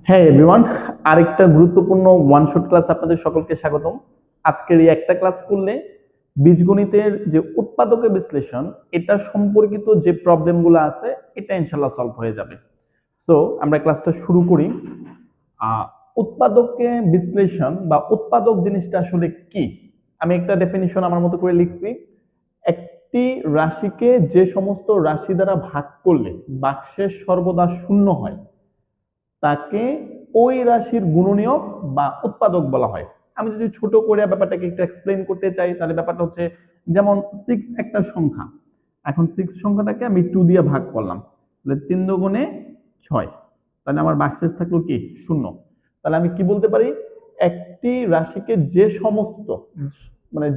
হ্যাঁ এভরিওয়ান, আরেকটা গুরুত্বপূর্ণ ওয়ান শট ক্লাস আপনাদের সকলকে স্বাগতম। আজকের এই একটা ক্লাস করলে বীজগণিতের যে উৎপাদকের বিশ্লেষণ এটা সম্পর্কিত যে প্রবলেমগুলো আছে এটা ইনশাল্লাহ সলভ হয়ে যাবে। সো আমরা ক্লাসটা শুরু করি। উৎপাদককে বিশ্লেষণ বা উৎপাদক জিনিসটা আসলে কি, আমি একটা ডেফিনিশন আমার মতো করে লিখছি। একটি রাশিকে যে সমস্ত রাশি দ্বারা ভাগ করলে বাক্সের সর্বদা শূন্য হয় তাকে ওই রাশির গুণনীয়ক বা উৎপাদক বলা হয়। আমি যদি ছোট করে ব্যাপারটাকে একটু এক্সপ্লেইন করতে চাই তাহলে ব্যাপারটা হচ্ছে যেমন 6 একটা সংখ্যা। এখন 6 সংখ্যাটাকে আমি 2 দিয়ে ভাগ করলাম, তাহলে 3 দুগুণে 6, তাহলে আমার বাক্সেস থাকলো কি শূন্য। তাহলে আমি কি বলতে পারি, একটি রাশিকে যে সমস্ত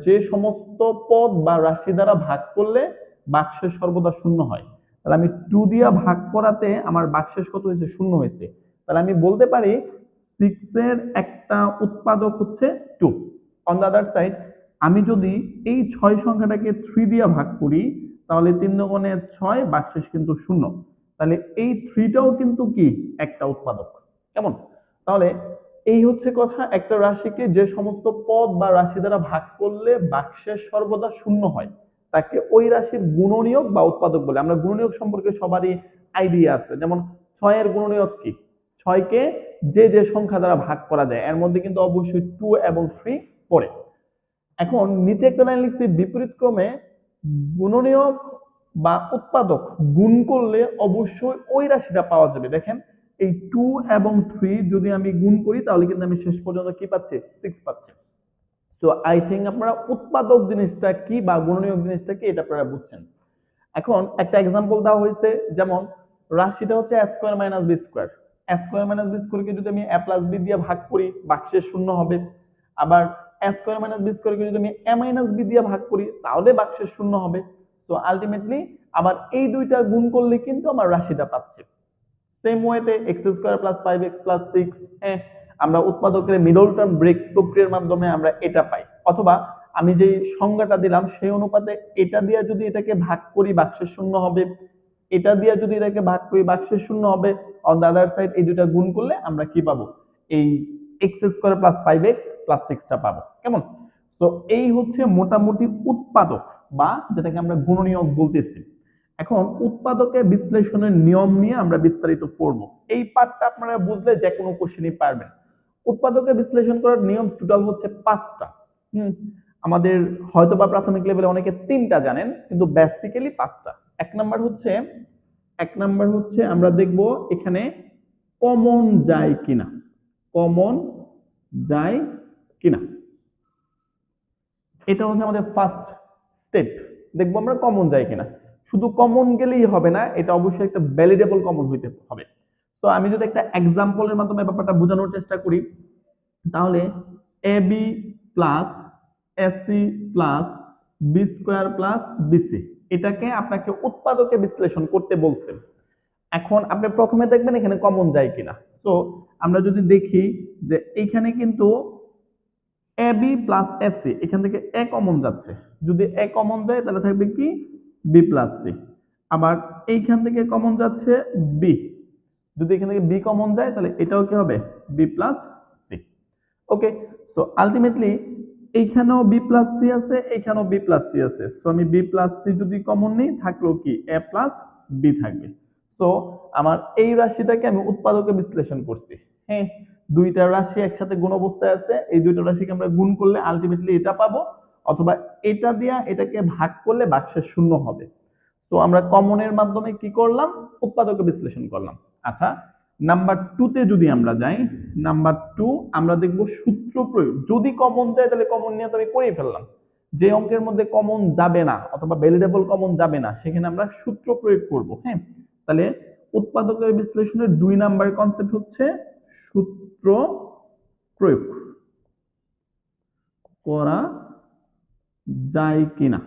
যে সমস্ত পদ বা রাশি দ্বারা ভাগ করলে বাক্সের সর্বদা শূন্য হয়, তাহলে আমি 2 দিয়ে ভাগ করাতে আমার বাক্সেস কত হয়েছে, শূন্য হয়েছে। তাহলে আমি বলতে পারি 6 এর একটা উৎপাদক হচ্ছে 2। অন দ্য আদার সাইড, আমি যদি এই 6 সংখ্যাটাকে 3 দিয়ে ভাগ করি তাহলে 3 দুগুণে 6, বাক্সেস কিন্তু শূন্য। তাহলে এই 3টাও কিন্তু কি একটা উৎপাদক। কেমন? তাহলে এই হচ্ছে কথা, একটা রাশিকে যে সমস্ত পদ বা রাশি দ্বারা ভাগ করলে বাক্সের সর্বদা শূন্য হয় তাকে ওই রাশির গুণনীয়ক বা উৎপাদক বলে। আমরা গুণনীয়ক সম্পর্কে সবারই আইডিয়া আছে, যেমন 6 এর গুণনীয়ক কি, 6 কে যে যে সংখ্যা দ্বারা ভাগ করা যায় এর মধ্যে কিন্তু অবশ্যই 2 এবং 3 পড়ে। এখন নিচে একটা লাইন লিখছি, বিপরীত ক্রমে গুণনীয়ক বা উৎপাদক গুণ করলে অবশ্যই ওই রাশিটা পাওয়া যাবে। দেখেন এই 2 এবং 3 যদি আমি গুণ করি তাহলে কিন্তু আমি শেষ পর্যন্ত কি পাচ্ছি, 6 পাচ্ছি। তো আই থিঙ্ক আপনারা উৎপাদক জিনিসটা কি বা গুণনীয়ক জিনিসটা কি এটা আপনারা বুঝছেন। এখন একটা এক্সাম্পল দেওয়া হয়েছে, যেমন রাশিটা হচ্ছে a square minus b square. a square minus b স্কয়ারকে যদি আমি a প্লাস b দিয়ে ভাগ করি বাক্সের শূন্য হবে। আবার a স্কয়ার মাইনাস b স্কয়ারকে যদি আমি a মাইনাস b দিয়ে ভাগ করি তাহলে বাক্সের শূন্য হবে। তো আলটিমেটলি আবার এই দুইটা গুণ করলে কিন্তু আমার রাশিটা পাচ্ছি। সেম ওয়েতে x square plus 5x plus 6, আমরা উৎপাদকের মিডল টার্ম ব্রেক প্রক্রিয়ার মাধ্যমে আমরা এটা পাই। অথবা আমি যে সংজ্ঞাটা দিলাম সেই অনুপাতে এটা দিয়ে যদি এটাকে ভাগ করি বাক্সের শূন্য হবে, এটা দিয়ে যদি এটাকে ভাগ করি বাক্সের শূন্য হবে। অন দ্য আদার সাইড এই দুইটা গুণ করলে আমরা কি পাবো, এই x square plus 5x plus 6টা পাবো। কেমন? তো এই হচ্ছে মোটামুটি উৎপাদক বা যেটাকে আমরা গুণনীয়ক বলতেছি। এখন উৎপাদকের বিশ্লেষণের নিয়ম নিয়ে আমরা বিস্তারিত পড়ব। এই পার্টটা আপনারা বুঝলে যে কোনো কোশ্চেনই পারবেন। উৎপাদকের বিশ্লেষণ করার নিয়ম টোটাল হচ্ছে 5টা। আমাদের হয়তোবা প্রাথমিক লেভেলে অনেকে 3টা জানেন, কিন্তু বেসিক্যালি 5টা। এক নাম্বার হচ্ছে আমরা দেখব এখানে কমন যায় কিনা, কমন যায় কিনা, এটা হচ্ছে আমাদের ফার্স্ট স্টেপ। দেখবো আমরা কমন যায় কিনা। শুধু কমন গেলেই হবে না, এটা অবশ্যই একটা ভ্যালিডেবল কমন হইতে হবে। তো আমি যদি একটা এক্সাম্পলের মাধ্যমে ব্যাপারটা বোঝানোর চেষ্টা করি তাহলে ab plus a c plus b square plus b c, এটাকে আপনাকে উৎপাদকে বিশ্লেষণ করতে বলছে। এখন আপনি প্রথমে দেখবেন এখানে কমন যায় কিনা। তো আমরা যদি দেখি যে এইখানে কিন্তু A B plus F C, এখান থেকে এ কমন যাচ্ছে, যদি এ কমন যায় তাহলে থাকবে কি বি প্লাস সি। আবার এইখান থেকে কমন যাচ্ছে বি, যদি এখান থেকে বি কমন যায় তাহলে এটাও কি হবে, বি প্লাস সি। ওকে, সো আলটিমেটলি এইখানেও বি প্লাস সি আছে, এইখানেও বি প্লাস সি আছে। সো আমি বি প্লাস সি যদি কমন নিই থাকলো কি এ প্লাস বি থাকবে। সো আমার এই রাশিটাকে আমি উৎপাদকে বিশ্লেষণ করছি। হ্যাঁ, দুইটা রাশি একসাথে গুণ অবস্থায় আছে, এই দুইটা রাশিকে আমরা গুণ করলে আলটিমেটলি এটা পাবো, অথবা এটা দিয়া এটাকে ভাগ করলে বাক্সের শূন্য হবে। তো আমরা কমনের মাধ্যমে কি করলাম, উৎপাদকে বিশ্লেষণ করলাম। আচ্ছা, নাম্বার 2 তে যদি আমরা যাই, নাম্বার 2 আমরা দেখব সূত্র প্রয়োগ। যদি কমন যায় তাহলে কমন নিয়ে তো আমি করেই ফেললাম। যে অঙ্কের মধ্যে কমন যাবে না অথবা ভ্যালিডেবল কমন যাবে না সেখানে আমরা সূত্র প্রয়োগ করব। হ্যাঁ, তাহলে উৎপাদকের বিশ্লেষণের 2 নাম্বার কনসেপ্ট হচ্ছে সূত্র প্রয়োগ করা যায় কিনা,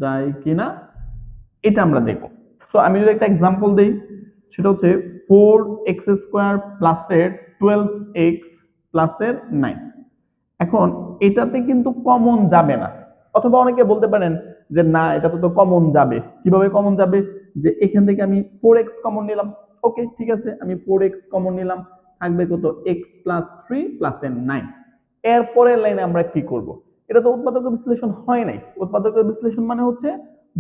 যায় কিনা এটা আমরা দেখব। সো আমি যদি একটা एग्जांपल দেই, সেটা হচ্ছে 4x স্কয়ার প্লাসের 12x প্লাসের 9। এখন এটাতে কিন্তু কমন যাবে না, অথবা অনেকে বলতে পারেন যে না এটাতে তো কমন যাবে। কিভাবে কমন যাবে, যে এখান থেকে আমি 4x কমন নিলাম। ওকে ঠিক আছে, আমি 4x কমন নিলাম, থাকবে কত x+3 প্লাস এর 9। এরপরের লাইনে আমরা কি করব? এটা তো উৎপাদকের বিশ্লেষণ হয় নাই। উৎপাদকের বিশ্লেষণ মানে হচ্ছে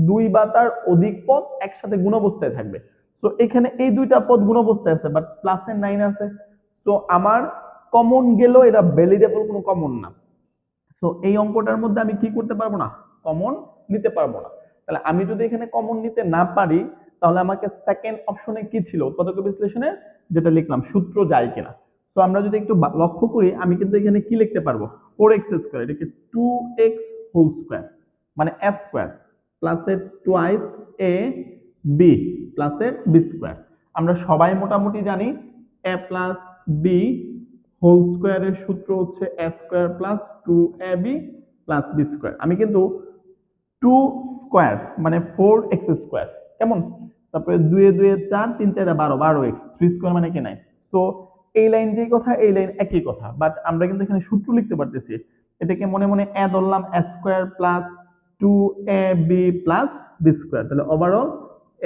দুই বা তার অধিক পদ একসাথে গুণ অবস্থায় থাকবে। তো এখানে এই দুইটা পদ গুণ অবস্থায় আছে বাট প্লাসের 9 আছে। তো আমার কমন গেল, এটা ভ্যালিডেবল কোনো কমন না। তো এই অঙ্কটার মধ্যে আমি কি করতে পারবো না? কমন নিতে পারবো না। তাহলে আমি যদি এখানে কমন নিতে না পারি তাহলে আমাকে সেকেন্ড অপশনে কি ছিল উৎপাদক বিশ্লেষণের, যেটা লিখলাম সূত্র যায় কিনা। তো আমরা যদি একটু লক্ষ্য করি আমি কিন্তু এখানে কি লিখতে পারবো 4x স্কয়ার, এটাকে 2x হোল স্কয়ার মানে a স্কয়ার প্লাস এর টুয়াইস a b প্লাস এর b স্কয়ার। আমরা সবাই মোটামুটি জানি a প্লাস b হোল স্কয়ারের সূত্র হচ্ছে a square plus 2ab plus b square. আমি কিন্তু 2 স্কয়ার মানে 4x স্কয়ার, কেমন? তারপরে 2 এ 2 এ 4, 3 4 এ 12, 12x, 3 স্কয়ার মানে কি নাই। সো এই লাইন যেই কথা এই লাইন একই কথা, বাট আমরা কিন্তু এখানে সূত্র লিখতে পারতেছি। এটাকে মনে মনে a ধরলাম a square plus 2ab plus b square, তাহলে ওভারঅল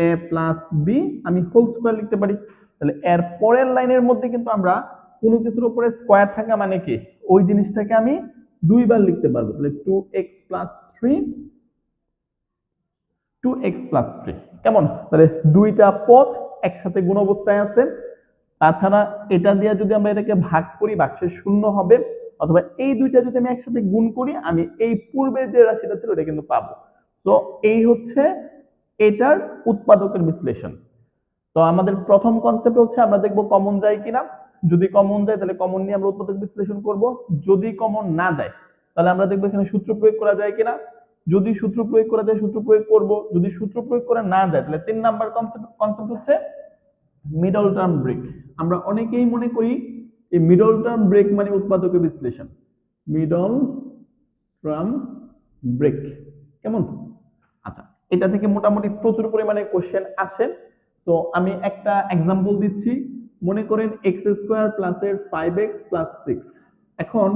a প্লাস b আমি হোল স্কয়ার লিখতে পারি। তাহলে এর পরের লাইনের মধ্যে কিন্তু আমরা কোনো কিছুর উপরে স্কয়ার থাকা মানে কি ওই জিনিসটাকে আমি দুইবার লিখতে পারবো। তাহলে 2x প্লাস 3 2x প্লাস 3, কেমন? তাহলে দুইটা পদ একসাথে গুণ অবস্থায় আছে। তাছাড়া এটা দিয়ে যদি আমরা এটাকে ভাগ করি ভাগশেষ শূন্য হবে, অথবা এই দুইটা যদি আমি একসাথে গুণ করি আমি এই পূর্বে যে রাশিটা ছিল এটা কিন্তু পাবো। তো এই হচ্ছে এটার উৎপাদকের বিশ্লেষণ। তো আমাদের প্রথম কনসেপ্ট হচ্ছে আমরা দেখব কমন যায় কিনা। যদি কমন যায় তাহলে কমন নিয়ে আমরা উৎপাদক বিশ্লেষণ করব। যদি কমন না যায় তাহলে আমরা দেখব এখানে সূত্র প্রয়োগ করা যায় কিনা। যদি সূত্র প্রয়োগ করা যায় সূত্র প্রয়োগ করব, যদি সূত্র প্রয়োগ করা না যায় তাহলে 3 নাম্বার কনসেপ্ট হচ্ছে মিডল টার্ম ব্রেক। আমরা অনেকেই মনে করি এই মিডল টার্ম ব্রেক মানে উৎপাদকের বিশ্লেষণ। মিডল টার্ম ব্রেক, কেমন? আচ্ছা, এটা থেকে মোটামুটি প্রচুর পরিমাণে কোশ্চেন আসে। তো আমি একটা এক্সাম্পল দিচ্ছি। মনে করেন x স্কয়ার প্লাস এর 5x প্লাস 6। এখন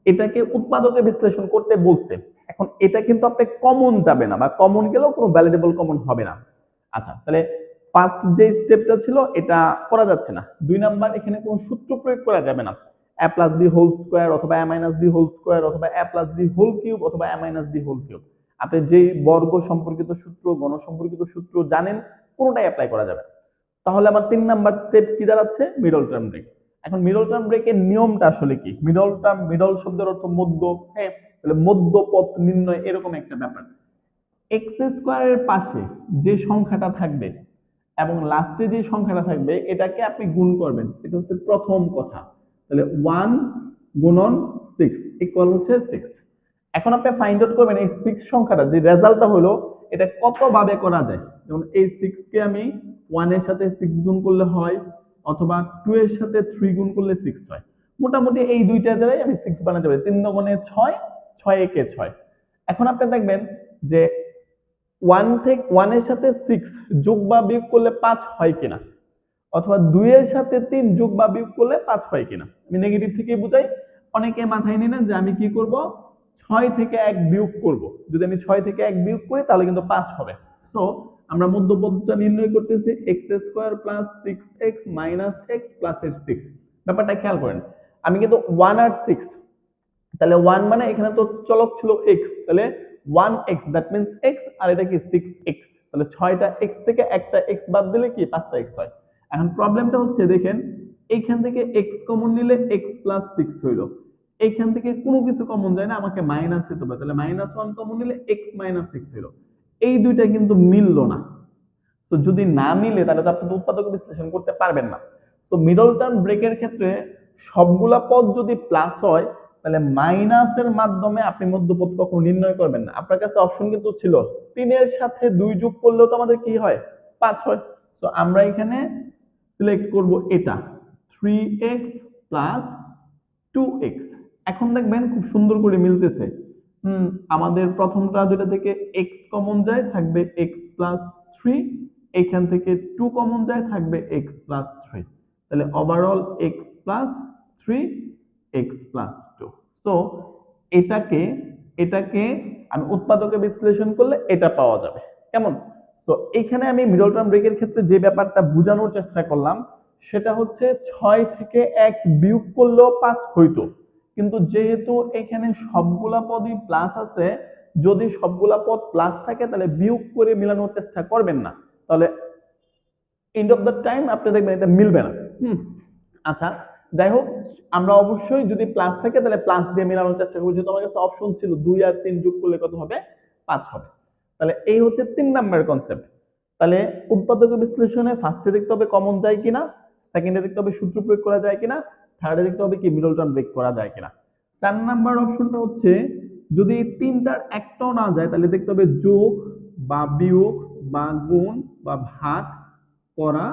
এটাকে উৎপাদকে বিশ্লেষণ করতে বলছে। এখন এটা কিন্তু আপনি কমন যাবে না বা কমন গেলেও কোনো ভ্যালিডেবল কমন হবে না। আচ্ছা, তাহলে ফার্স্ট যে স্টেপটা ছিল এটা করা যাচ্ছে না। 2 নাম্বার এখানে কোনো সূত্র প্রয়োগ করা যাবে না। a plus b whole square অথবা a minus b whole square অথবা a plus b whole cube অথবা a minus b whole cube. আপনি যেই বর্গ সম্পর্কিত সূত্র গণ সম্পর্কিত সূত্র জানেন কোনোটাই অ্যাপ্লাই করা যাবে। তাহলে আমার 3 নাম্বার স্টেপ কি দাঁড়াচ্ছে? Middle term break. এখন মিডল টার্ম ব্রেকের নিয়মটা আসলে কি? মিডল শব্দের অর্থ মধ্য, হ্যাঁ, তাহলে মধ্য পথ নির্ণয় এরকম একটা ব্যাপার। এক্স স্কয়ারের পাশে যে সংখ্যাটা থাকবে এবং লাস্টে যে সংখ্যাটা থাকবে এটাকে আপনি গুণ করবেন, এটা হচ্ছে প্রথম কথা। তাহলে 1 গুণন 6 ইকুয়াল হচ্ছে 6। এখন আপনি ফাইন্ড আউট করবেন এই 6 সংখ্যাটা যে রেজাল্টটা হলো এটা কত ভাবে করা যায়। যেমন এই 6 কে আমি 1 এর সাথে 6 গুণ করলে হয়, অথবা 2 এর সাথে 3 গুণ করলে 6 হয়। মোটামুটি এই দুইটা দ্বারাই আমি 6 বানাতে পারি। 3 গুণে 6, 6 একে 6। এখন আপনি দেখবেন যে 1 এর সাথে 6 যোগ বা বিয়োগ করলে 5 হয় কিনা, অথবা 2 এর সাথে 3 যোগ বা বিয়োগ করলে 5 হয় কিনা। আমি নেগেটিভ থেকে বুঝাই। অনেকে মাথায় নিয়ে নেন যে আমি কি করব 6 থেকে 1 বিয়োগ করব। যদি আমি 6 থেকে 1 বিয়োগ করি তাহলে কিন্তু 5 হবে। সো আমরা মধ্যপদটা নির্ণয় করতেছি x square plus 6x minus x plus এর 6। ব্যাপারটা খেয়াল করেন, আমি কিন্তু 1 আর 6, তাহলে 1 মানে এখানে তো চলক ছিল x, তাহলে 1x দ্যাট মিন্স x, আর এটা কি 6x। তাহলে 6টা x থেকে একটা x বাদ দিলে কি 5টা x হয়। এখন প্রবলেমটা হচ্ছে দেখেন এইখান থেকে x কমন নিলে x প্লাস 6 হইলো। এইখান থেকে কোনো কিছু কমন যায় না, আমাকে মাইনাস দিতে হবে। তাহলে -1 কমন নিলে x মাইনাস 6 হইলো। এই দুইটা কিন্তু মিললো না। তো যদি না মিলে তাহলে তো আপনি উৎপাদক বিশ্লেষণ করতে পারবেন না। তো মিডল টার্ম ব্রেকের ক্ষেত্রে সবগুলা পদ যদি প্লাস হয় তাহলে মাইনাসের মাধ্যমে আপনি মধ্যপদ কখনো নির্ণয় করবেন না। আপনার কাছে অপশন কিন্তু ছিল 3 এর সাথে 2 যোগ করলেও তো আমাদের কি হয় 5 হয়। তো আমরা এখানে সিলেক্ট করব এটা 3x প্লাস 2x। এখন দেখবেন খুব সুন্দর করে মিলতেছে। আমাদের প্রথমটা দুটো থেকে x কমন যায় থাকবে x প্লাস 3, এখান থেকে 2 কমন যায় থাকবে x প্লাস 3। তাহলে overall x plus 3 x plus 2। So এটাকে এটাকে আমি উৎপাদকে বিশ্লেষণ করলে এটা পাওয়া যাবে, কেমন? তো এখানে আমি মিডল টার্ম ব্রেকের ক্ষেত্রে যে ব্যাপারটা বোঝানোর চেষ্টা করলাম সেটা হচ্ছে 6 থেকে 1 বিয়োগ করলেও 5 হইতো, কিন্তু যেহেতু এখানে সবগুলা পদই প্লাস আছে, যদি সবগুলা পদ প্লাস থাকে তাহলে বিয়োগ করে মেলানোর চেষ্টা করবেন না, তাহলে এন্ড অফ দ্য টাইম আপনি দেখবেন এটা মিলবে না। আচ্ছা, যাই হোক, আমরা অবশ্যই যদি প্লাস থাকে তাহলে প্লাস দিয়ে মেলানোর চেষ্টা করবো, যেহেতু আমার কাছে অপশন ছিল 2 আর 3 যোগ করলে কত হবে, 5 হবে। তাহলে এই হচ্ছে 3 নাম্বার কনসেপ্ট। তাহলে উৎপাদক বিশ্লেষণে ফার্স্টে দেখতে হবে কমন যায় কিনা, সেকেন্ডে দেখতে হবে সূত্র প্রয়োগ করা যায় কিনা, থার্ডে দেখতে হবে কি মিডল টার্ম ব্রেক করা যায় কিনা। 4 নাম্বার অপশনটা হচ্ছে যদি তিনটার একটাও না যায় তাহলে দেখতে হবে যোগ বা বিয়োগ বা গুণ বা ভাগ করা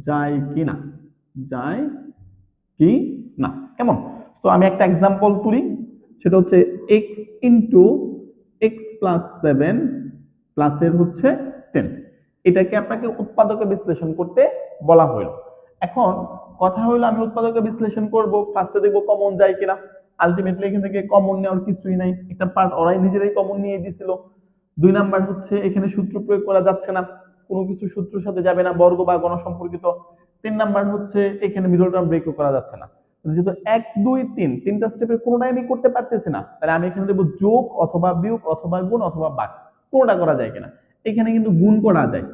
যায় কিনা, যায় কি না, কেমন? তো আমি একটা এক্সাম্পল তুলি, সেটা হচ্ছে x ইন্টু এক্স প্লাস 7 প্লাসের হচ্ছে 10, এটাকে আপনাকে উৎপাদকে বিশ্লেষণ করতে বলা হলো। এখন কথা হলো আমি উৎপাদকে বিশ্লেষণ করব, ফার্স্টে দেখবো কমন যায় কিনা। আলটিমেটলি এখান থেকে কমন নেওয়ার কিছুই নাই, একটা পার্ট ওরাই নিজেরাই কমন নিয়ে দিছিল। 2 নাম্বার হচ্ছে এখানে সূত্র প্রয়োগ করা যাচ্ছে না, কোনো কিছু সূত্রের সাথে যাবে না, বর্গ বা গণ সম্পর্কিত। 3 নাম্বার হচ্ছে এখানে মিডল টার্ম ব্রেকও করা যাচ্ছে না, যেহেতু 1 2 3 তিনটা স্টেপের কোনোটাই আমি করতে পারতেছি না, তাহলে আমি এখানে দেবো যোগ অথবা বিয়োগ অথবা গুণ অথবা ভাগ, কোনটা করা যায় কিনা। এখানে কিন্তু গুণ করা যায়,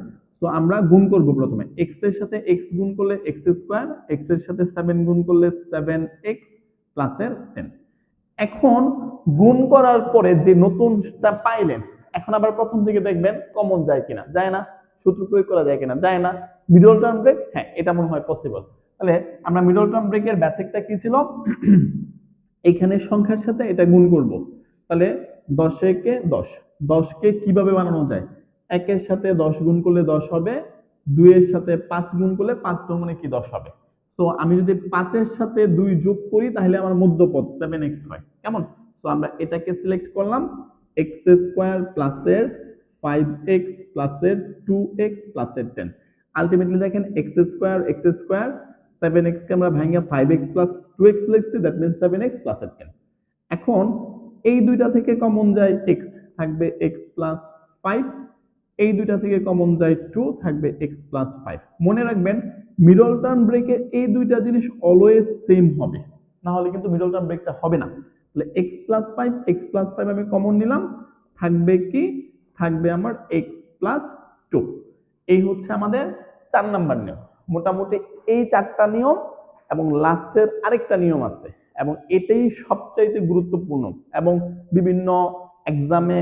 তো আমরা গুণ করব। প্রথমে x এর সাথে x গুণ করলে x স্কয়ার, x এর সাথে 7 গুণ করলে 7x প্লাসের 10। এখন গুণ করার পরে যে নতুনটা পাইলেন, এখন আবার প্রথম থেকে দেখবেন কমন যায় কিনা, যায় না, সূত্র প্রয়োগ করা যায় কিনা, যায় না, মিডল টার্ম ব্রেক, হ্যাঁ এটা মনে হয় পসিবল। তাহলে আমরা মিডল টার্ম ব্রেকের বেসিকটা কি ছিল, এখানে সংখ্যার সাথে এটা গুণ করব, তাহলে 10 একে 10, 10 কে কিভাবে বানানো যায়, 1 এর সাথে 10 গুণ করলে 10 হবে, 2 এর সাথে 5 গুণ করলে 5 মানে কি 10 হবে। তো আমি যদি 5 এর সাথে 2 যোগ করি তাহলে আমার মধ্যপদ 7x হয়, কেমন? তো আমরা এটাকে সিলেক্ট করলাম, x স্কয়ার প্লাসের 5x প্লাসের 2x প্লাসের 10। আলটিমেটলি দেখেন x স্কয়ার 7x কে আমরা ভাঙিয়ে 5x প্লাস 2x লিখছি, দ্যাট মিন্স 7x প্লাস 10। এখন এই দুইটা থেকে কমন যায় x, থাকবে x প্লাস 5, এই দুইটা থেকে কমন যায় 2, থাকবে x প্লাস 5। মনে রাখবেন মিডল টার্ম ব্রেকে এই দুইটা জিনিস অলওয়েজ সেম হবে, না হলে কিন্তু মিডল টার্ম ব্রেকটা হবে না। তাহলে x প্লাস 5 আমি কমন নিলাম, থাকবে কি, থাকবে আমার x প্লাস 2। এই হচ্ছে আমাদের 4 নাম্বার নিয়ম। মোটামুটি এই 4টা নিয়ম এবং লাস্টের আরেকটা নিয়ম আছে, এবং এটাই সবচাইতে গুরুত্বপূর্ণ এবং বিভিন্ন এক্সামে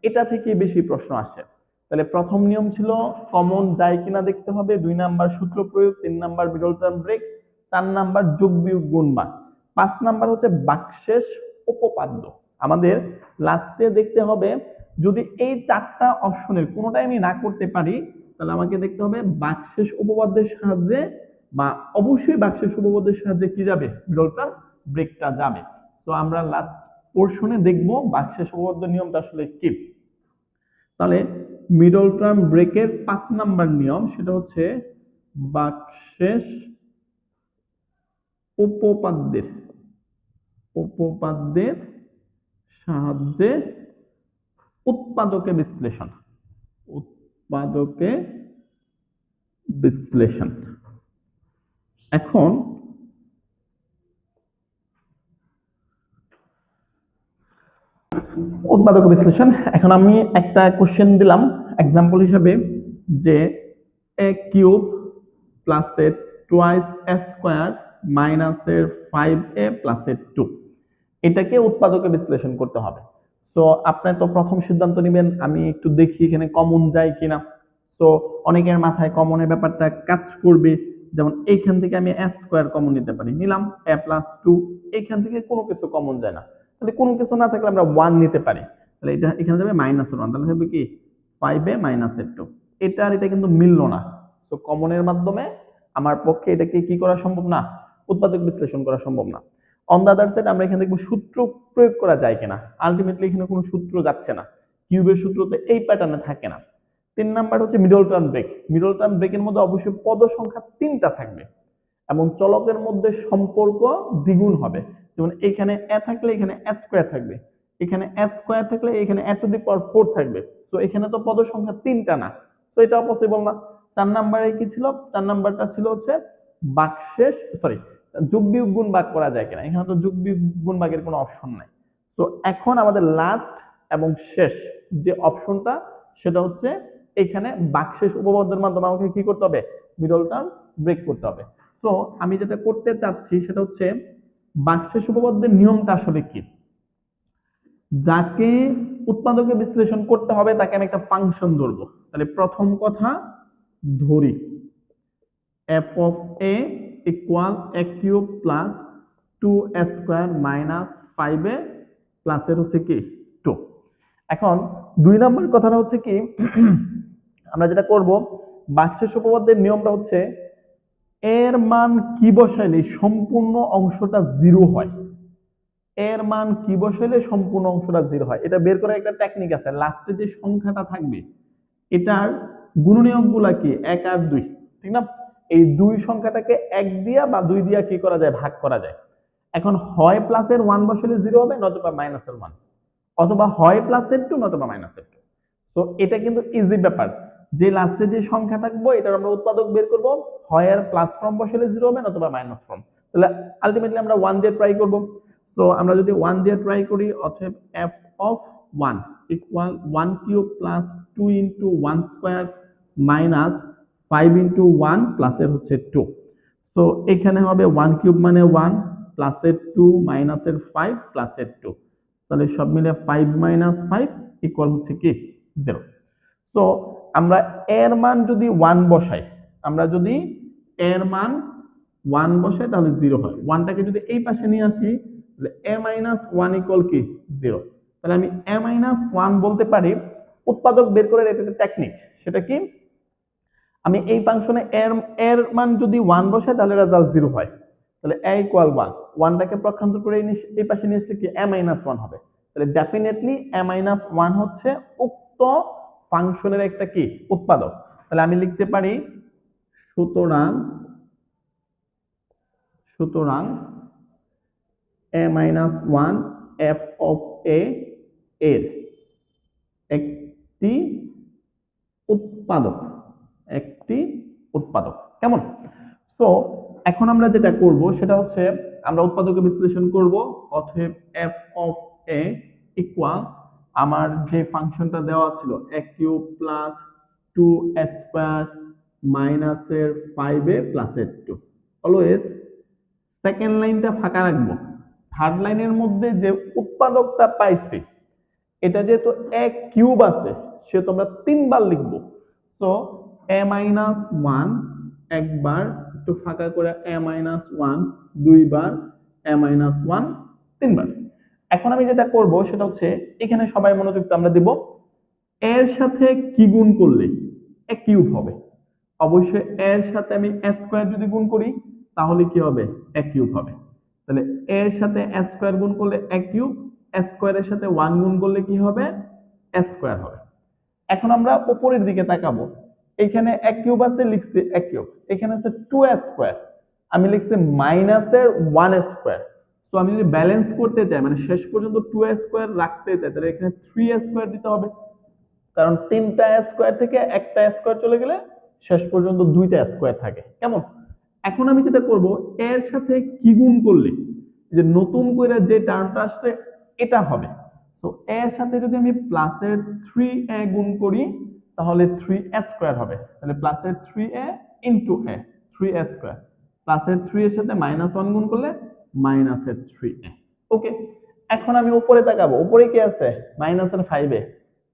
এটা থেকে বেশি প্রশ্ন আসে। তাহলে প্রথম নিয়ম ছিল কমন যায় কিনা দেখতে হবে, 2 নাম্বার সূত্র প্রয়োগ, 3 number middle term break, 4 number যোগ বিয়োগ গুণ ভাগ, 5 নাম্বার হচ্ছে বাকশেষ উপপাদ্য। আমাদের লাস্টে দেখতে হবে যদি এই 4টা অপশনের কোনোটাই আমি না করতে পারি তাহলে আমাকে দেখতে হবে বাকশেষ উপপাদ্যের সাহায্যে, বা অবশ্যই বাকশেষ উপপাদ্যের সাহায্যে কি যাবে, মিডল টার্ম ব্রেকটা যাবে। তো আমরা লাস্ট পোরশনে দেখব বাকশেষ উপপাদ্য নিয়মটা আসলে কি। তাহলে মিডল টার্ম ব্রেকের 5 নাম্বার নিয়ম, সেটা হচ্ছে বাকশেষ উপপাদ্যের উপপাদ্যের সাহায্যে উৎপাদকে বিশ্লেষণ, উৎপাদকে বিশ্লেষণ। এখন উৎপাদক বিশ্লেষণ, এখন আমি একটা কোশ্চেন দিলাম এক্সাম্পল হিসাবে, যে a কিউব প্লাসের টুয়াইস a স্কয়ার মাইনাসের 5a প্লাসের 2, এটাকে উৎপাদকে বিশ্লেষণ করতে হবে। সো আপনি তো প্রথম সিদ্ধান্ত নেবেন আমি একটু দেখি এখানে কমন যায় কিনা। সো অনেকের মাথায় কমনের ব্যাপারটা কাজ করবে, যেমন এইখান থেকে আমি a স্কয়ার কমন নিতে পারি, নিলাম a প্লাস 2, এইখান থেকে কোনো কিছু কমন যায় না, তাহলে কোনো কিছু না থাকলে আমরা 1 নিতে পারি, তাহলে এটা এখানে যাবে -1, তাহলে হবে কি 5a মাইনাসের 2, এটা আর এটা কিন্তু মিললো না। সো কমনের মাধ্যমে আমার পক্ষে এটাকে কি করা সম্ভব না, উৎপাদক বিশ্লেষণ করা সম্ভব না। অন দ্য আদার সাইড আমরা এখানে দেখবো সূত্র প্রয়োগ করা যায় কিনা, আলটিমেটলি এখানে কোনো সূত্র যাচ্ছে না, কিউবের সূত্র তো এই প্যাটার্নে থাকে না। 3 নাম্বার হচ্ছে middle term break, middle term ব্রেকের মধ্যে অবশ্যই পদ সংখ্যা 3টা থাকবে এবং চলকের মধ্যে সম্পর্ক দ্বিগুণ হবে, যেমন এখানে a থাকলে এখানে a স্কয়ার থাকবে, এখানে a স্কয়ার থাকলে এখানে a টু দি পাওয়ার 4 থাকবে। সো এখানে তো পদ সংখ্যা 3টা না, তো এটাও পসিবল না। 4 নাম্বারে কি ছিল, 4 নাম্বারটা ছিল হচ্ছে বাকশেষ সরি যোগ বিয়োগ গুণ ভাগ করা যায় কিনা, এখানে তো যোগ বিয়োগ গুণ ভাগের কোনো অপশন নাই। তো এখন আমাদের লাস্ট এবং শেষ যে অপশনটা সেটা হচ্ছে এখানে বাকশেষ উপপাদ্যের মাধ্যমে আমাকে কি করতে হবে, মিডল টার্ম ব্রেক করতে হবে। তো আমি যেটা করতে চাচ্ছি সেটা হচ্ছে বাকশেষ উপপাদ্যের নিয়মটা আসলে কি। যাকে উৎপাদকে বিশ্লেষণ করতে হবে তাকে আমি একটা ফাংশন ধরবো। তাহলে প্রথম কথা ধরি f of a equal a cube plus 2a square minus 5a plus এর হচ্ছে কি 2। এখন 2 নম্বর কথাটা হচ্ছে কি আমরা যেটা করব বাকশেষ উপপাদ্যের নিয়মটা হচ্ছে এর মান কি বসাইলে সম্পূর্ণ অংশটা 0 হয়। এর মান কি বসাইলে সম্পূর্ণ অংশটা 0 হয় এটা বের করার একটা টেকনিক আছে। লাস্টে যে সংখ্যাটা থাকবে এটার গুণনীয়কগুলা কি 1 আর 2, ঠিক না? এই 2 সংখ্যাটাকে 1 দিয়া বা 2 দিয়া কি করা যায়, ভাগ করা যায়। এখন হয় প্লাসের 1 বসাইলে 0 হবে, নতুবা মাইনাসের 1, অথবা হয় প্লাসের 2 নতুবা মাইনাসের 2। তো এটা কিন্তু ইজি ব্যাপার, যে লাস্টে যে সংখ্যা থাকবে এটার আমরা উৎপাদক বের করব, হয় আর প্লাস ফর্ম বসাইলে 0 হবে নতুবা মাইনাস ফর্ম। তাহলে আলটিমেটলি আমরা 1 দিয়ে ট্রাই করব। সো আমরা যদি 1 দিয়ে ট্রাই করি, অতএব f of 1 equal 1 cube plus 2 into 1 square minus 5 into 1 plus এর হচ্ছে 2। সো এখানে হবে 1 কিউব মানে 1 প্লাস এর 2 মাইনাস এর 5 প্লাস এর 2, তাহলে সব মিলে 5 মাইনাস 5 ইকুয়াল হচ্ছে কি 0। সো আমরা এর মান যদি 1 বসাই, আমরা যদি এর মান 1 বসাই তাহলে 0 হয়। 1টাকে যদি এই পাশে নিয়ে আসি তাহলে a মাইনাস 1 ইকুয়াল কি 0। তাহলে আমি a মাইনাস 1 বলতে পারি। উৎপাদক বের করার এটা একটা টেকনিক, সেটা কি আমি এই ফাংশনে এর এর মান যদি 1 বসাই তাহলে রেজাল্ট 0 হয়। তাহলে a ইকুয়াল 1, 1টাকে প্রক্ষান্তর করে এই পাশে নিয়ে আসলে কি a মাইনাস 1 হবে। তাহলে ডেফিনেটলি a মাইনাস 1 হচ্ছে উক্ত ফাংশনের একটা কি উৎপাদক। তাহলে আমি লিখতে পারি সুতরাং সুতরাং a minus 1 f of a এর একটি উৎপাদক, একটি উৎপাদক। কেমন? সো এখন আমরা যেটা করব সেটা হচ্ছে আমরা উৎপাদকে বিশ্লেষণ করব। অতএব f of a ইকুয়াল আমার যে ফাংশনটা দেওয়া ছিল a cube plus 2a square minus এর 5a প্লাস এর 2। অলওয়েজ সেকেন্ড লাইনটা ফাঁকা রাখবো। থার্ড লাইনের মধ্যে যে উৎপাদকটা পাইছি এটা যেহেতু a কিউব আছে সেহেতু আমরা 3 বার লিখবো। সো a মাইনাস 1 একবার, একটু ফাঁকা করে a মাইনাস 1 দুইবার, a মাইনাস 1 তিনবার। এখন আমি যেটা করব সেটা হচ্ছে এখানে সবাই মনোযোগটা আমরা দিব, এর সাথে কি গুণ করলে a কিউব হবে। অবশ্যই এর সাথে আমি a স্কয়ার যদি গুণ করি তাহলে কি হবে, a কিউব হবে। তাহলে এর সাথে a স্কয়ার গুণ করলে a কিউব, a স্কয়ারের সাথে 1 গুণ করলে কি হবে, a স্কয়ার হবে। এখন আমরা উপরের দিকে তাকাবো, এখানে a কিউব আছে লিখছি a কিউব, এখানে আছে 2a স্কয়ার, আমি লিখছি মাইনাসের 1 স্কয়ার। তো আমি যদি ব্যালেন্স করতে চাই মানে শেষ পর্যন্ত 2a স্কয়ার রাখতে চাই তাহলে এখানে 3a স্কয়ার দিতে হবে, কারণ 3টা স্কয়ার থেকে একটা স্কয়ার চলে গেলে শেষ পর্যন্ত 2টা স্কয়ার থাকে। কেমন? এখন আমি যেটা করব এর সাথে কি গুণ করলে যে নতুন করে যে টার্মটা আসছে এটা হবে। তো এর সাথে যদি আমি প্লাসের 3a গুণ করি তাহলে 3a স্কয়ার হবে। তাহলে প্লাসের 3a into a 3a square, প্লাসের 3 এর সাথে -1 গুণ করলে মাইনাসের 3a। ওকে, এখন আমি উপরে তাকাবো, উপরে কি আছে মাইনাসের 5a,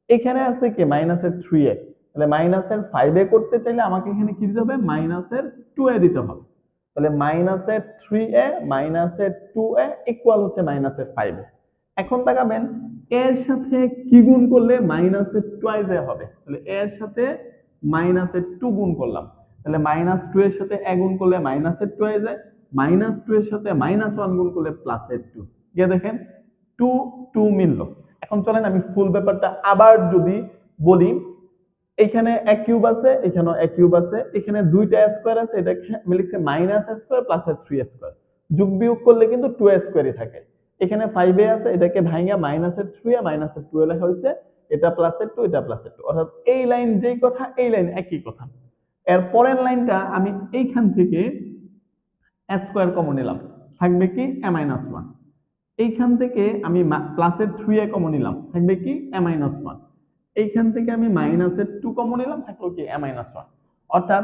এখানে আছে কি মাইনাসের 3a। তাহলে মাইনাসের 5a করতে চাইলে আমাকে এখানে কি দিতে হবে, মাইনাসের 2a দিতে হবে। তাহলে মাইনাসের 3a মাইনাসের 2a ইকুয়াল হচ্ছে মাইনাসের 5a। এখন তাকাবেন এর সাথে কি গুণ করলে মাইনাসের 2a হবে। তাহলে এর সাথে মাইনাসের 2 গুণ করলাম, তাহলে -2 এর সাথে a গুণ করলে মাইনাসের 2a যায়, -2 এর সাথে -1 গুণ করলে প্লাসের 2। গিয়ে দেখেন 2 2 মিলল। এখন চলেন আমি ফুল ব্যাপারটা আবার যদি বলি, এখানে a কিউব আছে, এখানেও a কিউব আছে, এখানে দুইটা স্কয়ার আছে, এটা আমি লিখছি মাইনাস স্কয়ার প্লাস 3 স্কয়ার, যোগ বিয়োগ করলে কিন্তু 2 স্কয়ারই থাকে। এখানে 5a আছে, এটাকে ভাঙা মাইনাসের 3 মাইনাসের 2 লেখা হয়েছে, এটা প্লাসের 2 এটা প্লাসের 2, অর্থাৎ এই লাইন যেই কথা এই লাইন একই কথা। এর পরের লাইনটা আমি এইখান থেকে এ স্কোয়ার কমন নিলাম, থাকবে কি এ মাইনাস ওয়ান। এইখান থেকে আমি প্লাসের 3a কমন নিলাম, থাকবে কি এ মাইনাস ওয়ান। এইখান থেকে আমি মাইনাসের 2 কমন নিলাম, থাকলো কি এ মাইনাস ওয়ান। অর্থাৎ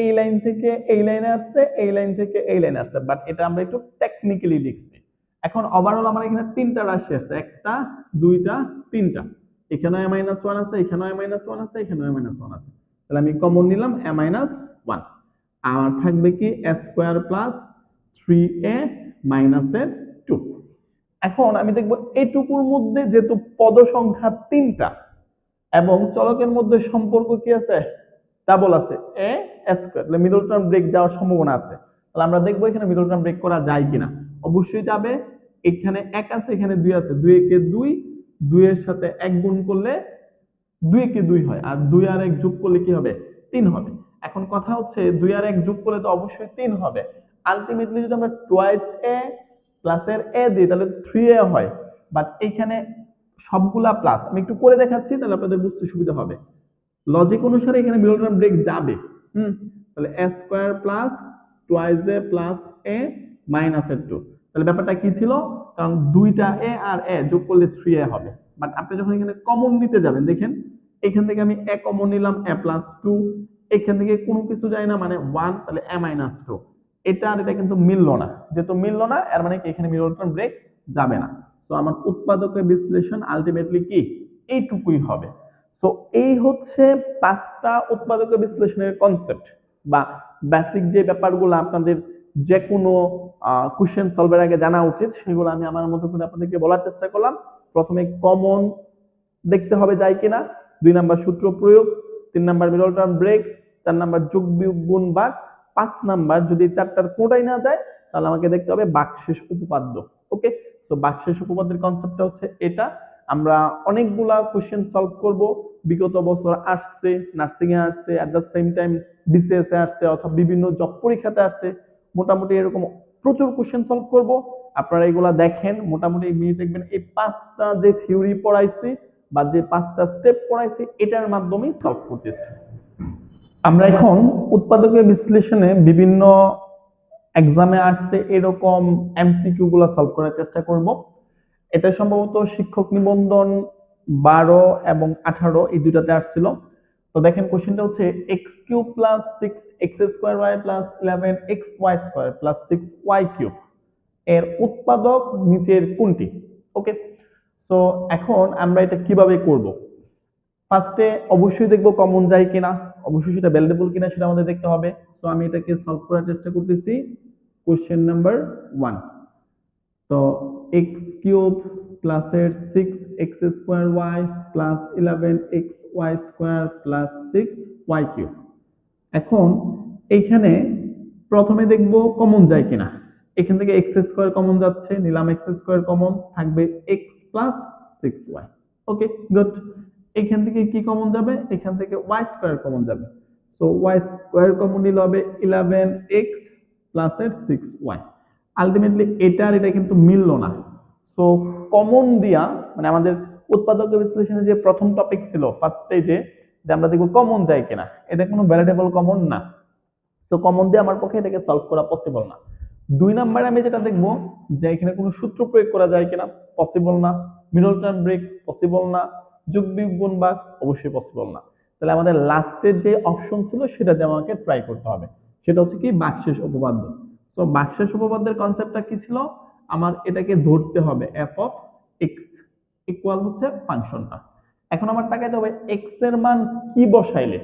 এই লাইন থেকে এই লাইনে আসছে, এই লাইন থেকে এই লাইনে আসছে, বাট এটা আমরা একটু টেকনিক্যালি লিখছি। এখন ওভারঅল আমার এখানে তিনটা রাশি আছে, একটা দুইটা তিনটা। এখানে এ মাইনাস ওয়ান আছে, এখানে এ মাইনাস ওয়ান আছে, এখানে এ মাইনাস ওয়ান আছে। তাহলে আমি কমন নিলাম এ মাইনাস ওয়ান। আমার থাকবে কি এ স্কোয়ার প্লাস 3a মাইনাসের 2। এখন আমি দেখব এইটুকুর মধ্যে যেহেতু পদ সংখ্যা তিনটা এবং চলকের মধ্যে সম্পর্ক কি আছে, ডাবল আছে, এ স্কয়ার, তাহলে মিডল টার্ম ব্রেক যাওয়ার সম্ভাবনা আছে। তাহলে আমরা দেখবো এখানে মিডল টার্ম ব্রেক করা যায় কিনা। অবশ্যই যাবে। এখানে এক আছে, এখানে দুই আছে, 2 একে 2, 2 এর সাথে 1 গুণ করলে 2 একে 2 হয়, আর 2 আর 1 যোগ করলে কি হবে, 3 হবে। এখন কথা হচ্ছে 2 আর 1 যোগ করলে তো অবশ্যই 3 হবে। আলটিমেটলি যদি আমরা টুয়াইস এ প্লাসের এ দিই তাহলে 3a হয়, বাট এইখানে সবগুলা প্লাস। আমি একটু করে দেখাচ্ছি তাহলে আপনাদের বুঝতে সুবিধা হবে। লজিক অনুসারে এখানে মিডল টার্ম ব্রেক যাবে। তাহলে এ স্কয়ার প্লাস টুয়াইস এ প্লাস এ মাইনাসের 2। তাহলে ব্যাপারটা কি ছিল, কারণ দুইটা এ আর এ যোগ করলে 3a হবে। বাট আপনি যখন এখানে কমন নিতে যাবেন, দেখেন এখান থেকে আমি এ কমন নিলাম, এ প্লাস 2, এখান থেকে কোনো কিছু যায় না, মানে 1, তাহলে এ মাইনাস 2। এটা আর এটা কিন্তু মিললো না, যেহেতু মিললো না এর মানে কি এখানে মিডল টার্ম ব্রেক যাবে না। তো আমার উৎপাদকের বিশ্লেষণ আলটিমেটলি কি এইটুকুই হবে। সো এই হচ্ছে 5টা উৎপাদকের বিশ্লেষণের কনসেপ্ট বা বেসিক যে ব্যাপারগুলো আপনাদের যে কোনো কোশ্চেন সলভের আগে জানা উচিত, সেগুলো আমি আমার মতো করে আপনাদেরকে বলার চেষ্টা করলাম। প্রথমে কমন দেখতে হবে যায় কিনা, 2 নাম্বার সূত্র প্রয়োগ, 3 number middle term break, 4 number যোগ বিয়োগ গুণ ভাগ, 5 নাম্বার যদি চারটার কোনোটাই না যায় তাহলে আমাকে দেখতে হবে বাকশেষ উপপাদ্য। ওকে, তো বাকশেষ উপপাদ্যের কনসেপ্টটা হচ্ছে এটা। আমরা অনেকগুলা কোশ্চেন সলভ করব, বিগত বছর আসছে, নার্সিং এ আসছে, at the same time BCS এ আসছে, অথবা বিভিন্ন জব পরীক্ষাতে আসছে। মোটামুটি এরকম প্রচুর কোশ্চেন সলভ করব। আপনারা এগুলা দেখেন, মোটামুটি মিনিট দেখবেন এই 5টা যে থিওরি পড়াইছি বা যে 5টা স্টেপ পড়াইছি এটার মাধ্যমেই সলভ করতেছি। আমরা এখন উৎপাদকের বিশ্লেষণে বিভিন্ন এক্সামে আসছে এরকম এমসিকিউ গুলো সলভ করার চেষ্টা করব। এটা সম্ভবত শিক্ষক নিবন্ধন 12 এবং 18 এই দুটাতে আসছিল। তো দেখেন কোশ্চেনটা হচ্ছে x cube plus 6 x square y plus 11 x y square plus 6 y cube এর উৎপাদক নিচের কোনটি। ওকে, সো এখন আমরা এটা কিভাবে করব। ফার্স্টে অবশ্যই দেখবো কমন যায় কিনা, অবশ্যই সেটা ভ্যালিডেবল কিনা সেটা আমাদের দেখতে হবে। সো আমি এটাকে সলভ করার চেষ্টা করতেছি। কোশ্চেন নাম্বার 1, তো এক্স কিউব প্লাসের 6 x square y plus 11 x y square plus 6 y cube. এখন এইখানে প্রথমে দেখব কমন যায় কিনা। এখান থেকে এক্স স্কোয়ার কমন যাচ্ছে, নিলাম এক্স স্কোয়ার কমন, থাকবে x plus 6y। Okay good. এখান থেকে কি কমন যাবে, এখান থেকে ওয়াই স্কোয়ার কমন যাবে। সো ওয়াই স্কোয়ার কমন নিলে হবে 11x প্লাস এর 6y। আলটিমেটলি এটা আর এটা কিন্তু মিললো না। সো কমন দিয়া, মানে আমাদের উৎপাদক বিশ্লেষণে যে প্রথম টপিক ছিল ফার্স্ট স্টেজে, যে আমরা দেখবো কমন যায় কিনা, এটা কোনো ভ্যালিডেবল কমন না। তো কমন দিয়ে আমার পক্ষে এটাকে সলভ করা পসিবল না। 2 নম্বরে আমি যেটা দেখবো যে এখানে কোনো সূত্র প্রয়োগ করা যায় কিনা, পসিবল না। মিডল টার্ম ব্রেক পসিবল না। যোগ বিয়োগ গুণ ভাগ অবশ্যই পসিবল না। তাহলে আমাদের লাস্টের যে অপশন ছিল সেটা দিয়ে আমাকে ট্রাই করতে হবে, সেটা হচ্ছে কি বাকশেষ উপপাদ্য। তো বাকশেষ উপপাদ্যের কনসেপ্টটা কি ছিল, আমার এটাকে ধরতে হবে এফ অফ এক্স ইকুয়াল হচ্ছে ফাংশনটা। এখন আমার তাকাইতে হবে এক্স এর মান কি বসাইলে,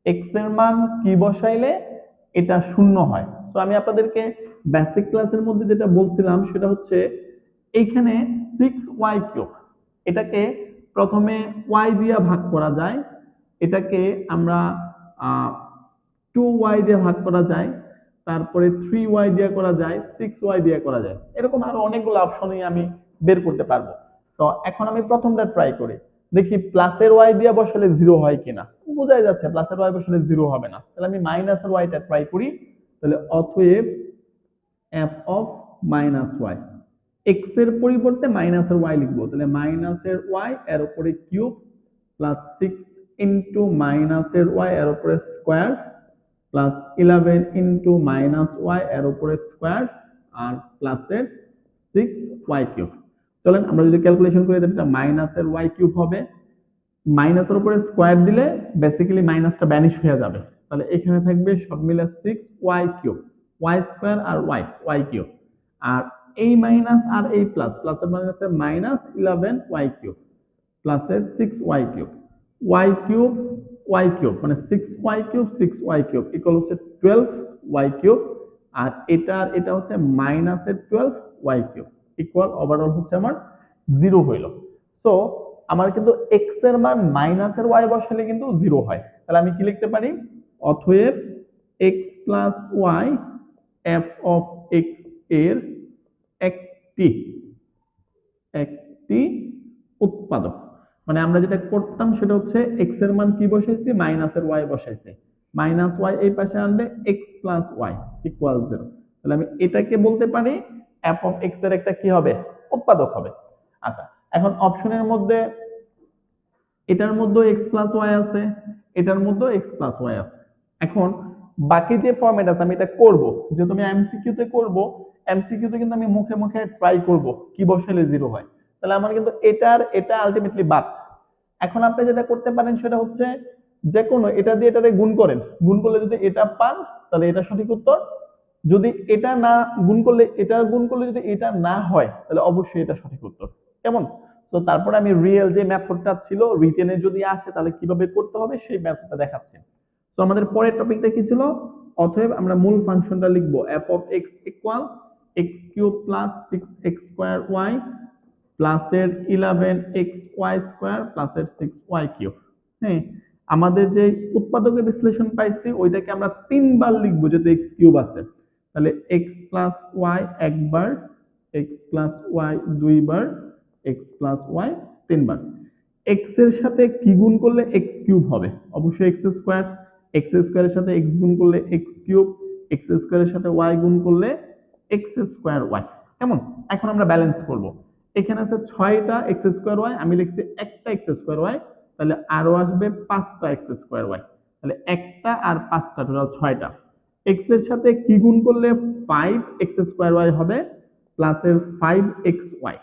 এক্স এর মান কি বসাইলে এটা শূন্য হয়। তো আমি আপনাদেরকে বেসিক ক্লাসের মধ্যে যেটা বলছিলাম সেটা হচ্ছে এইখানে 6y কিউব, এটাকে প্রথমে y দিয়ে ভাগ করা যায়, এটাকে আমরা 2y দিয়ে ভাগ করা যায়, তারপরে 3y দিয়ে করা যায়, 6y দিয়ে করা যায়, এরকম আরো অনেকগুলো অপশনই আমি বের করতে পারবো। তো এখন আমি প্রথমটা ট্রাই করি, দেখি প্লাসের y দিয়ে বসালে 0 হয় কিনা। বোঝাই যাচ্ছে প্লাসের y বসালে 0 হবে না, তাহলে আমি মাইনাসের yটা ট্রাই করি। তাহলে অতএব f of minus y, x এর পরিবর্তে মাইনাসের y লিখবো, তাহলে মাইনাসের y এর উপরে কিউব প্লাস 6 ইনটু মাইনাসের y এর উপরে square plus 11 into minus y এর উপরে স্কোয়ার আর প্লাসের 6y কিউব। চলেন আমরা যদি ক্যালকুলেশন করি এটা মাইনাসের ওয়াই কিউব হবে, মাইনাসের উপরে স্কোয়ার দিলে বেসিক্যালি মাইনাসটা ভ্যানিশ হয়ে যাবে, তাহলে এখানে থাকবে সব মিলে 6y কিউব, ওয়াই স্কোয়ার আর ওয়াই কিউব, আর এই মাইনাস আর এই প্লাস, প্লাসের মাইনাসের মাইনাস 11y কিউব প্লাসের 6y cube, y cube y cube মানে 6y cube 6y cube equal হচ্ছে 12y কিউব, আর এটা হচ্ছে মাইনাসের 12y কিউব ইকুয়াল ওভারঅল হচ্ছে আমার 0 হইল। সো আমার কিন্তু x এর মান মাইনাসের y বসালে কিন্তু 0 হয়, তাহলে আমি কি লিখতে পারি, অতএব x plus y f of x এর একটি একটি উৎপাদক। মানে আমরা যেটা করতাম সেটা হচ্ছে x এর মান কি বসাইছি, মাইনাসের y বসাইছি, মাইনাস y এই পাশে আনলে x প্লাস y ইকুয়াল 0, তাহলে আমি এটাকে বলতে পারি f অফ x এর একটা কি হবে, উৎপাদক হবে। আচ্ছা, এখন অপশনের মধ্যে এটার মধ্যে x প্লাস y আছে, এটার মধ্যে x প্লাস y আছে। এখন বাকি যে ফরম্যাট আছে আমি এটা করব, যেহেতু আমি এমসিকিউ তে করব, এমসিকিউ তে কিন্তু আমি মুখে মুখে ট্রাই করব কি বসালে 0 হয়, তাহলে আমার কিন্তু এটা আলটিমেটলি বাদ। এখন আপনি যেটা করতে পারেন সেটা হচ্ছে যে কোনো এটা দিয়ে এটারে গুণ করেন, গুণ করলে যদি এটা পান তাহলে এটা সঠিক উত্তর, যদি এটা না গুণ করলে এটা গুণ করলে যদি এটা না হয় তাহলে অবশ্যই এটা সঠিক উত্তর। কেমন? তো তারপরে আমি রিয়েল যে মেথডটা ছিল রিটেনে যদি আসে তাহলে কিভাবে করতে হবে সেই মেথডটা দেখাচ্ছি। তো আমাদের পরের টপিকটা কি ছিল, অতএব আমরা মূল ফাংশনটা লিখবো f of x equal x cube plus 6x square y প্লাসের 11x y স্কয়ার প্লাসের 6y কিউব। হ্যাঁ, আমাদের যে উৎপাদকের বিশ্লেষণ পাইছি ওইটাকে আমরা তিনবার লিখবো যেহেতু x কিউব আছে, তাহলে x প্লাস y একবার, x প্লাস y দুইবার, x প্লাস y তিনবার। x এর সাথে কি গুণ করলে x কিউব হবে, অবশ্যই x স্কয়ার, x স্কয়ারের সাথে x গুণ করলে x কিউব, x স্কয়ারের সাথে y গুণ করলে x স্কয়ার y। কেমন? এখন আমরা ব্যালেন্স করব, এখানে আছে 6টা x স্কয়ার y, আমি লিখছি একটা x স্কয়ার y, তাহলে আরো আসবে 5টা x স্কয়ার y, তাহলে একটা আর 5টা টোটাল 6টা। x এর সাথে কি গুণ করলে 5x স্কয়ার y হবে, প্লাসের 5xy,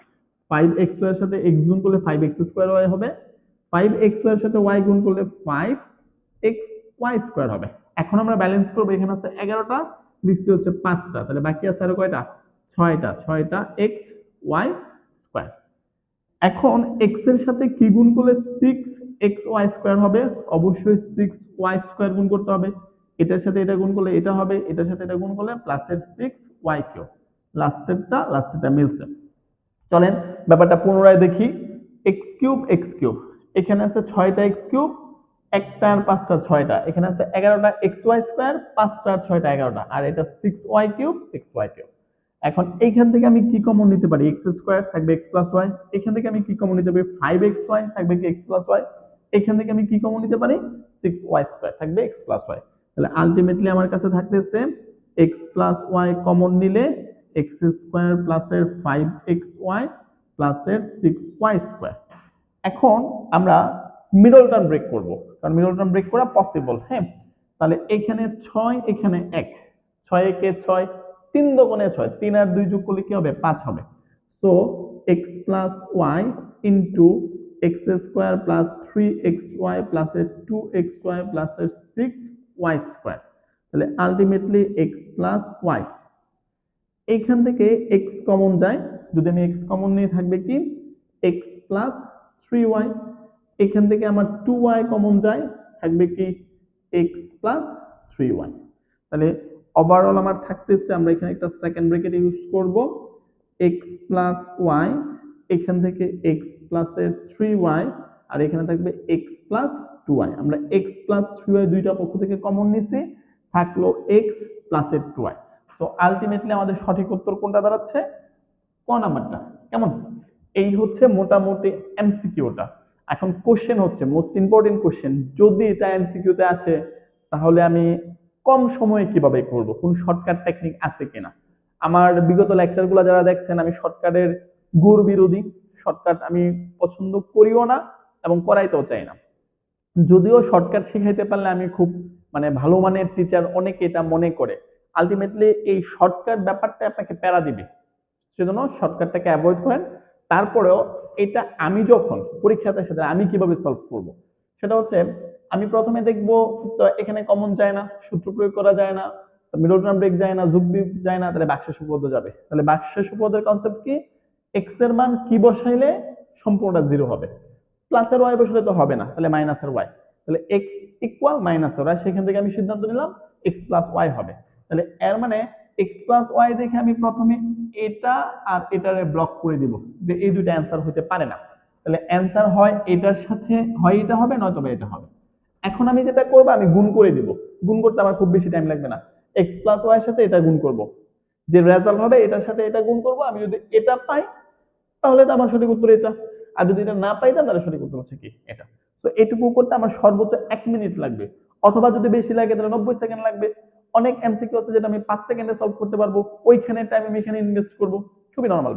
5xy এর সাথে x গুণ করলে 5x স্কয়ার y হবে, 5xy এর সাথে y গুণ করলে 5xy স্কয়ার হবে। এখন আমরা ব্যালেন্স করব, এখানে আছে 11টা, লিখছি হচ্ছে 5টা, তাহলে বাকি আছে আর কয়টা, 6টা x y স্কয়ার। এখন x এর সাথে কি গুণ করলে 6xy স্কয়ার হবে, অবশ্যই 6y স্কয়ার গুণ করতে হবে, এটার সাথে এটা গুণ করলে এটা হবে, এটার সাথে এটা গুণ করলে প্লাসের 6y কিউব, লাস্টেরটা মিলছে। চলেন ব্যাপারটা পুনরায় দেখি, x কিউব এখানে আছে 6টা x কিউব, একটা আর 5টা 6টা, এখানে আছে 11টা xy স্কয়ার, 5টা আর 6টা 11টা, আর এটা 6y কিউব। এখন এইখান থেকে আমি কি কমন নিতে পারি, x স্কয়ার থাকবে x প্লাস y, এখান থেকে আমি কি কমন নিতে পারি 5xy থাকবে কি x প্লাস y, এখান থেকে আমি কি কমন নিতে পারি 6y স্কয়ার থাকবে x প্লাস y, তাহলে আলটিমেটলি আমার কাছে থাকতেছে x প্লাস y কমন নিলে x স্কয়ার প্লাসের 5xy প্লাসের 6y স্কয়ার। এখন আমরা মিডল টার্ম ব্রেক করব, কারণ মিডল টার্ম ব্রেক করা পসিবল। হ্যাঁ, তাহলে এখানে 6 এখানে 1, 6 একে 6, 3 দোকানে 6, 3 আর 2 যোগ করলে কি হবে 5 হবে। So x plus y into x square plus 3xy প্লাসের 2xy প্লাসের 6y স্কয়ার, তাহলে আলটিমেটলি x প্লাস y, এইখান থেকে x কমন যায়, যদি আমি x কমন নিয়ে থাকবে কি x প্লাস 3y, এখান থেকে আমার 2y কমন যায় থাকবে কি x প্লাস 3y, তাহলে ওভারঅল আমার থাকতেছে, আমরা এখানে একটা সেকেন্ড ব্র্যাকেট ইউজ করব, x প্লাস y, এখান থেকে x প্লাসের 3y, আর এখানে থাকবে x প্লাস 2y, আমরা x প্লাস 3y দুইটা পক্ষ থেকে কমন নিছি, থাকলো x প্লাসের 2y। তো আলটিমেটলি আমাদের সঠিক উত্তর কোনটা দাঁড়াচ্ছে, ক নাম্বারটা। কেমন? এই হচ্ছে মোটামুটি এমসিকিউটা। এখন কোশ্চেন হচ্ছে মোস্ট ইম্পর্টেন্ট কোশ্চেন, যদি এটা এমসিকিউতে আসে তাহলে আমি কম সময়ে কিভাবে করব, কোন শর্টকাট টেকনিক আছে কিনা। আমার বিগত লেকচারগুলো যারা দেখছেন, আমি শর্টকাটের ঘোর বিরোধী, শর্টকাট আমি পছন্দ করিও না এবং করাইতেও চাই না। যদিও শর্টকাট শিখাইতে পারলে আমি খুব মানে ভালো মানের টিচার অনেকে এটা মনে করে। আলটিমেটলি এই শর্টকাট ব্যাপারটা আপনাকে প্যারা দিবে, সেজন্য শর্টকাটটাকে অ্যাভয়েড করেন। তারপরেও এটা আমি যখন পরীক্ষাতে সাথে আমি কিভাবে সলভ করব, সেটা হচ্ছে আমি প্রথমে দেখব তো এখানে কমন যায় না, সূত্র প্রয়োগ করা যায় না, মিডল টার্ম ব্রেক যায় না, যোগ বিয়োগ যায় না, তাহলে ভাগশেষ উপপাদ্য যাবে। তাহলে ভাগশেষ উপপাদ্যের কনসেপ্ট কি? এক্স এর মান কি বসাইলে সম্পূর্ণটা জিরো হবে? প্লাসের ওয়াই বসালে তো হবে না, তাহলে মাইনাসের ওয়াই। তাহলে এক্স ইকুয়াল মাইনাসের ওয়াই, সেখান থেকে আমি সিদ্ধান্ত নিলাম এক্স প্লাস ওয়াই হবে। তাহলে এর মানে এক্স প্লাস ওয়াই দেখে আমি প্রথমে এটা আর এটারে ব্লক করে দিব, যে এই দুইটা অ্যান্সার হতে পারে না। তাহলে অ্যান্সার হয় এটার সাথে, হয় এটা হবে নয়তো বা এটা হবে। এখন আমি যেটা করবো, আমি গুণ করে দিব। গুণ করতে আমার খুব বেশি টাইম লাগবে না। এক্স প্লাস ওয়াই এর সাথে এটা গুণ করব, যে রেজাল্ট হবে এটার সাথে এটা গুণ করব। আমি যদি এটা পাই তাহলে তো আমার সঠিক উত্তর এটা, আর যদি এটা না পাইতাম তাহলে সঠিক উত্তর হচ্ছে কি এটা। তো এটুকু করতে আমার সর্বোচ্চ 1 মিনিট লাগবে, অথবা যদি বেশি লাগে তাহলে 90 সেকেন্ড লাগবে। অনেক এমসিকিউ আছে যেটা আমি 5 সেকেন্ডে সলভ করতে পারবো, ওইখানে টাইম আমি এখানে ইনভেস্ট করবো। খুবই নর্মাল।